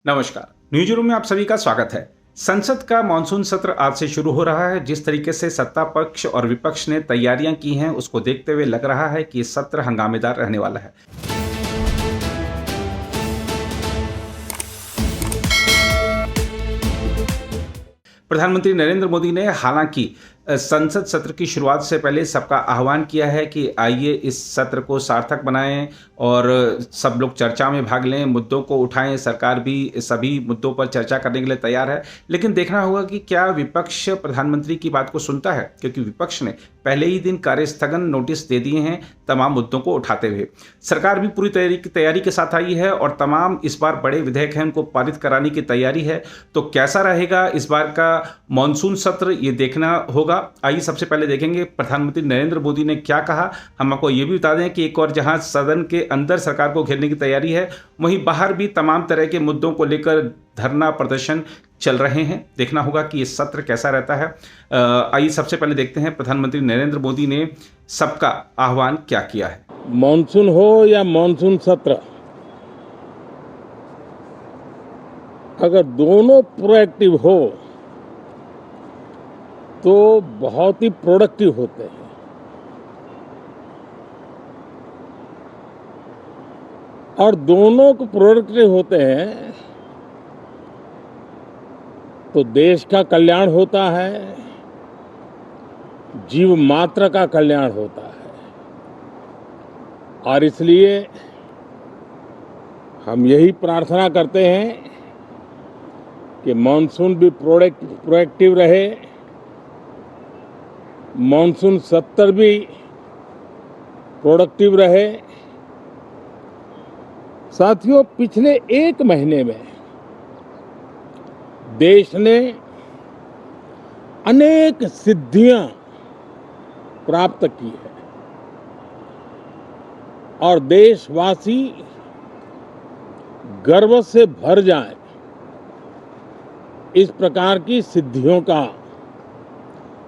नमस्कार। News room में आप सभी का स्वागत है। संसद का मानसून सत्र आज से शुरू हो रहा है। जिस तरीके से सत्ता पक्ष और विपक्ष ने तैयारियां की हैं, उसको देखते हुए लग रहा है कि ये सत्र हंगामेदार रहने वाला है। प्रधानमंत्री नरेंद्र मोदी ने हालांकि संसद सत्र की शुरुआत से पहले सबका आह्वान किया है कि आइए इस सत्र को सार्थक बनाएं और सब लोग चर्चा में भाग लें, मुद्दों को उठाएं। सरकार भी सभी मुद्दों पर चर्चा करने के लिए तैयार है, लेकिन देखना होगा कि क्या विपक्ष प्रधानमंत्री की बात को सुनता है, क्योंकि विपक्ष ने पहले ही दिन कार्य स्थगन नोटिस दे दिए हैं तमाम मुद्दों को उठाते हुए। सरकार भी पूरी तैयारी के साथ आई है और तमाम इस बार बड़े विधेयक हैं, उनको पारित कराने की तैयारी है। तो कैसा रहेगा इस बार का मानसून सत्र, ये देखना होगा। आइए सबसे पहले देखेंगे प्रधानमंत्री नरेंद्र मोदी ने क्या कहा। हम आपको ये भी बता दें कि एक और जहां सदन के अंदर सरकार को घेरने की तैयारी है, वहीं बाहर भी तमाम तरह के मुद्दों को लेकर धरना प्रदर्शन चल रहे हैं। देखना होगा कि ये सत्र कैसा रहता है। आइए सबसे पहले देखते हैं प्रधानमंत्री नरेंद्र मोदी ने सबका आह्वान क्या किया है। मानसून हो या मानसून सत्र, अगर दोनों प्रोएक्टिव हो तो बहुत ही प्रोडक्टिव होते हैं। और दोनों को प्रोडक्टिव होते हैं तो देश का कल्याण होता है, जीव मात्र का कल्याण होता है। और इसलिए हम यही प्रार्थना करते हैं कि मानसून भी प्रोएक्टिव रहे, मानसून सत्र भी प्रोडक्टिव रहे। साथियों, पिछले एक महीने में देश ने अनेक सिद्धियां प्राप्त की है और देशवासी गर्व से भर जाएं, इस प्रकार की सिद्धियों का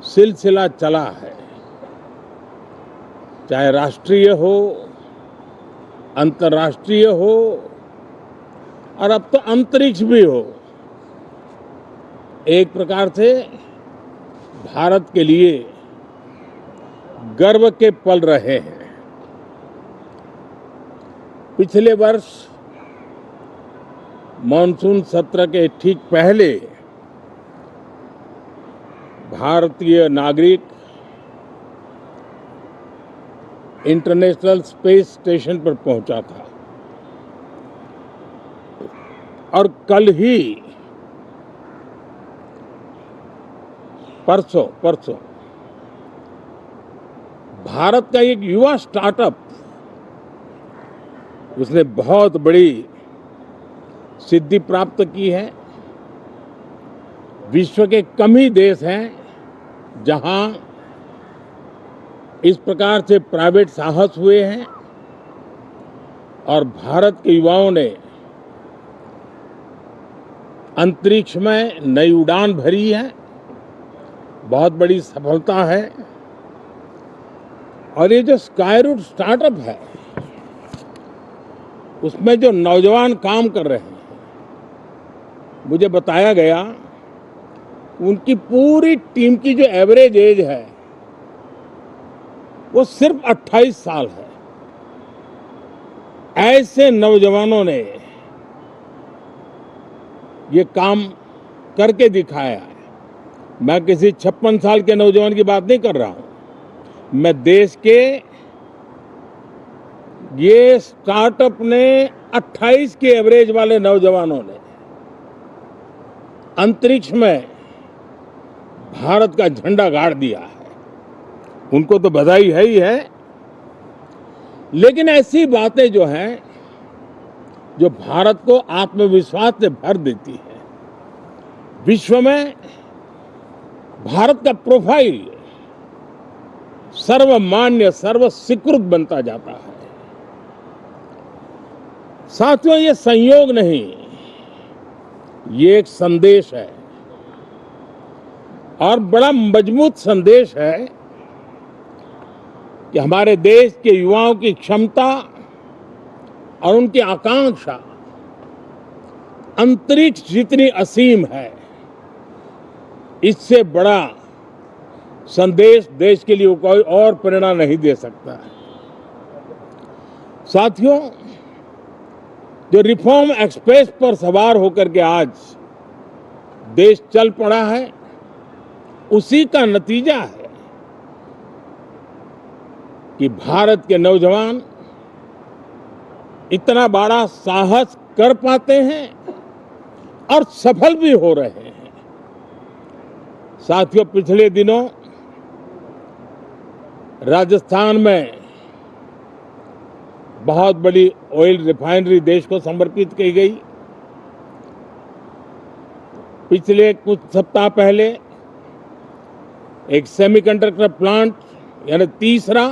सिलसिला चला है। चाहे राष्ट्रीय हो, अंतर्राष्ट्रीय हो और अब तो अंतरिक्ष भी हो। एक प्रकार से भारत के लिए गर्व के पल रहे हैं। पिछले वर्ष मानसून सत्र के ठीक पहले भारतीय नागरिक इंटरनेशनल स्पेस स्टेशन पर पहुंचा था और कल ही परसों भारत का एक युवा स्टार्टअप, उसने बहुत बड़ी सिद्धि प्राप्त की है। विश्व के कम ही देश हैं जहां इस प्रकार से प्राइवेट साहस हुए हैं और भारत के युवाओं ने अंतरिक्ष में नई उड़ान भरी है। बहुत बड़ी सफलता है। और ये जो स्काईरूट स्टार्टअप है, उसमें जो नौजवान काम कर रहे हैं, मुझे बताया गया उनकी पूरी टीम की जो एवरेज एज है वो सिर्फ 28 साल है। ऐसे नौजवानों ने ये काम करके दिखाया है। मैं किसी 56 साल के नौजवान की बात नहीं कर रहा हूं। मैं देश के ये स्टार्टअप ने 28 के एवरेज वाले नौजवानों ने अंतरिक्ष में भारत का झंडा गाड़ दिया है। उनको तो बधाई है ही है, लेकिन ऐसी बातें जो हैं, जो भारत को आत्मविश्वास से भर देती है। विश्व में भारत का प्रोफाइल सर्वमान्य, सर्वस्वीकृत बनता जाता है। साथियों, ये संयोग नहीं, ये एक संदेश है और बड़ा मजबूत संदेश है कि हमारे देश के युवाओं की क्षमता और उनकी आकांक्षा अंतरिक्ष जितनी असीम है, इससे बड़ा संदेश देश के लिए कोई और प्रेरणा नहीं दे सकता है। साथियों, जो रिफॉर्म एक्सप्रेस पर सवार होकर के आज देश चल पड़ा है, उसी का नतीजा है कि भारत के नौजवान इतना बड़ा साहस कर पाते हैं और सफल भी हो रहे हैं। साथियों, पिछले दिनों राजस्थान में बहुत बड़ी ऑयल रिफाइनरी देश को समर्पित की गई। पिछले कुछ सप्ताह पहले एक सेमीकंडक्टर प्लांट यानी तीसरा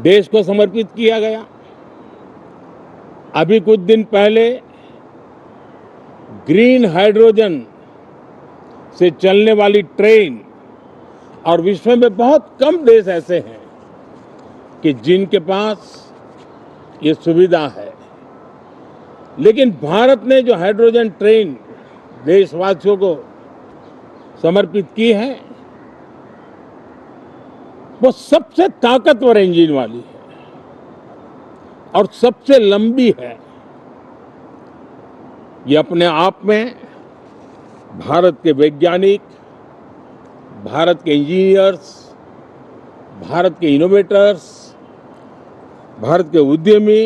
देश को समर्पित किया गया। अभी कुछ दिन पहले ग्रीन हाइड्रोजन से चलने वाली ट्रेन, और विश्व में बहुत कम देश ऐसे हैं कि जिनके पास ये सुविधा है, लेकिन भारत ने जो हाइड्रोजन ट्रेन देशवासियों को समर्पित की है, वो सबसे ताकतवर इंजन वाली है और सबसे लंबी है। ये अपने आप में भारत के वैज्ञानिक, भारत के इंजीनियर्स, भारत के इनोवेटर्स, भारत के उद्यमी,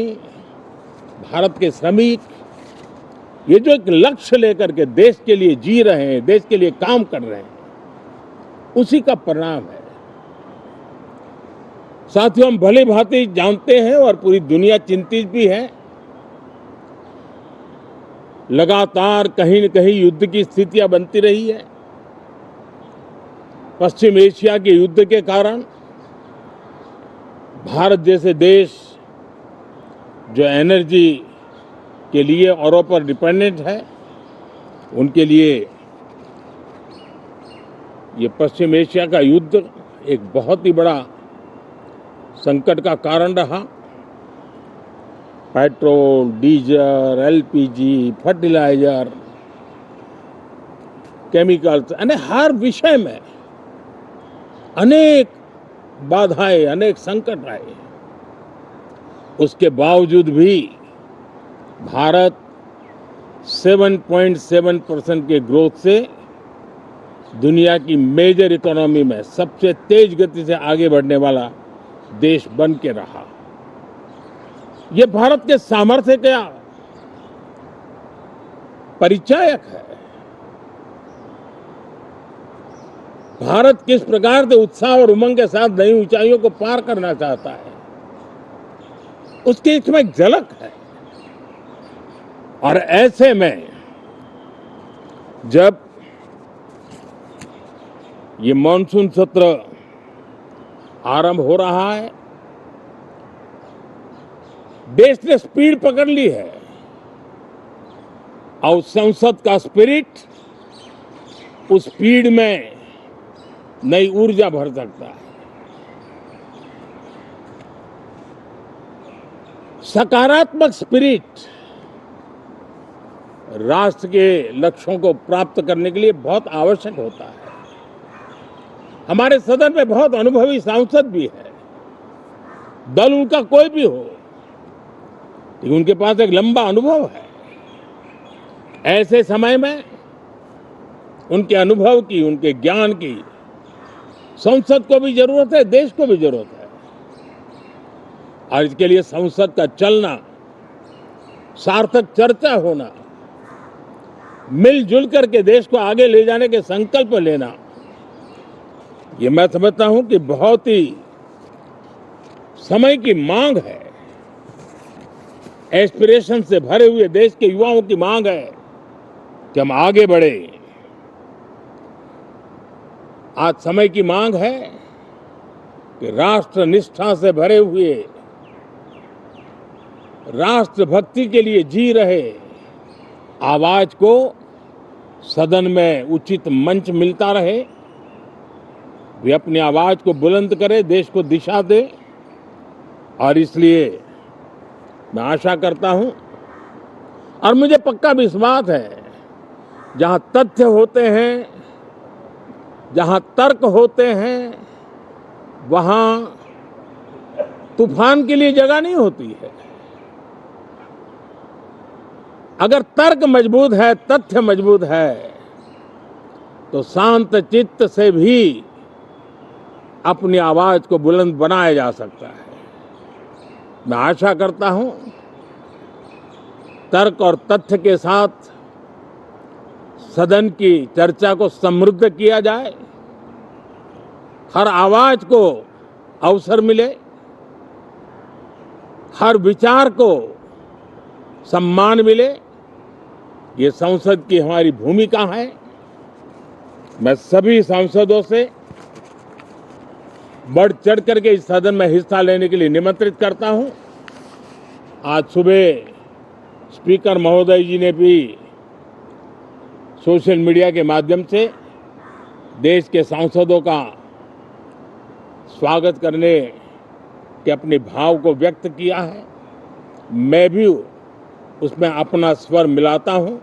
भारत के श्रमिक, ये जो एक लक्ष्य लेकर के देश के लिए जी रहे हैं, देश के लिए काम कर रहे हैं, उसी का परिणाम है। साथियों, हम भली भांति जानते हैं और पूरी दुनिया चिंतित भी है, लगातार कहीं न कहीं युद्ध की स्थितियां बनती रही है। पश्चिम एशिया के युद्ध के कारण भारत जैसे देश जो एनर्जी के लिए औरों पर डिपेंडेंट है, उनके लिए ये पश्चिम एशिया का युद्ध एक बहुत ही बड़ा संकट का कारण रहा। Petrol, diesel, LPG, fertiliser, chemicals, यानी हर विषय में अनेक बाधाएं, अनेक संकट आए। उसके बावजूद भी भारत 7.7% के ग्रोथ से दुनिया की मेजर इकोनॉमी में सबसे तेज गति से आगे बढ़ने वाला देश बन के रहा। ये भारत के सामर्थ्य का परिचायक है। भारत किस प्रकार से उत्साह और उमंग के साथ नई ऊंचाइयों को पार करना चाहता है, उसकी इसमें एक झलक है। और ऐसे में जब ये मॉनसून सत्र आरंभ हो रहा है, देश ने स्पीड पकड़ ली है और संसद का स्पिरिट उस स्पीड में नई ऊर्जा भर सकता है। सकारात्मक स्पिरिट राष्ट्र के लक्ष्यों को प्राप्त करने के लिए बहुत आवश्यक होता है। हमारे सदन में बहुत अनुभवी सांसद भी है, दल उनका कोई भी हो, लेकिन उनके पास एक लंबा अनुभव है। ऐसे समय में उनके अनुभव की, उनके ज्ञान की संसद को भी जरूरत है, देश को भी जरूरत है। और इसके लिए संसद का चलना, सार्थक चर्चा होना, मिलजुल करके देश को आगे ले जाने के संकल्प लेना, ये मैं समझता हूं कि बहुत ही समय की मांग है। एस्पिरेशन से भरे हुए देश के युवाओं की मांग है कि हम आगे बढ़े। आज समय की मांग है कि राष्ट्र निष्ठा से भरे हुए, राष्ट्र भक्ति के लिए जी रहे आवाज को सदन में उचित मंच मिलता रहे, वे अपनी आवाज को बुलंद करे, देश को दिशा दे। और इसलिए मैं आशा करता हूं और मुझे पक्का विश्वास है, जहां तथ्य होते हैं, जहां तर्क होते हैं, वहां तूफान के लिए जगह नहीं होती है। अगर तर्क मजबूत है, तथ्य मजबूत है, तो शांत चित्त से भी अपनी आवाज को बुलंद बनाया जा सकता है। मैं आशा करता हूं तर्क और तथ्य के साथ सदन की चर्चा को समृद्ध किया जाए, हर आवाज को अवसर मिले, हर विचार को सम्मान मिले। ये संसद की हमारी भूमिका है। मैं सभी सांसदों से बढ़ चढ़ करके इस सदन में हिस्सा लेने के लिए निमंत्रित करता हूं। आज सुबह स्पीकर महोदय जी ने भी सोशल मीडिया के माध्यम से देश के सांसदों का स्वागत करने के अपने भाव को व्यक्त किया है। मैं भी उसमें अपना स्वर मिलाता हूं।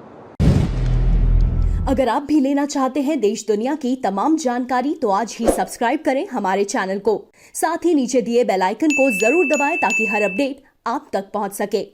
अगर आप भी लेना चाहते हैं देश दुनिया की तमाम जानकारी, तो आज ही सब्सक्राइब करें हमारे चैनल को। साथ ही नीचे दिए बेल आइकन को जरूर दबाएं ताकि हर अपडेट आप तक पहुंच सके।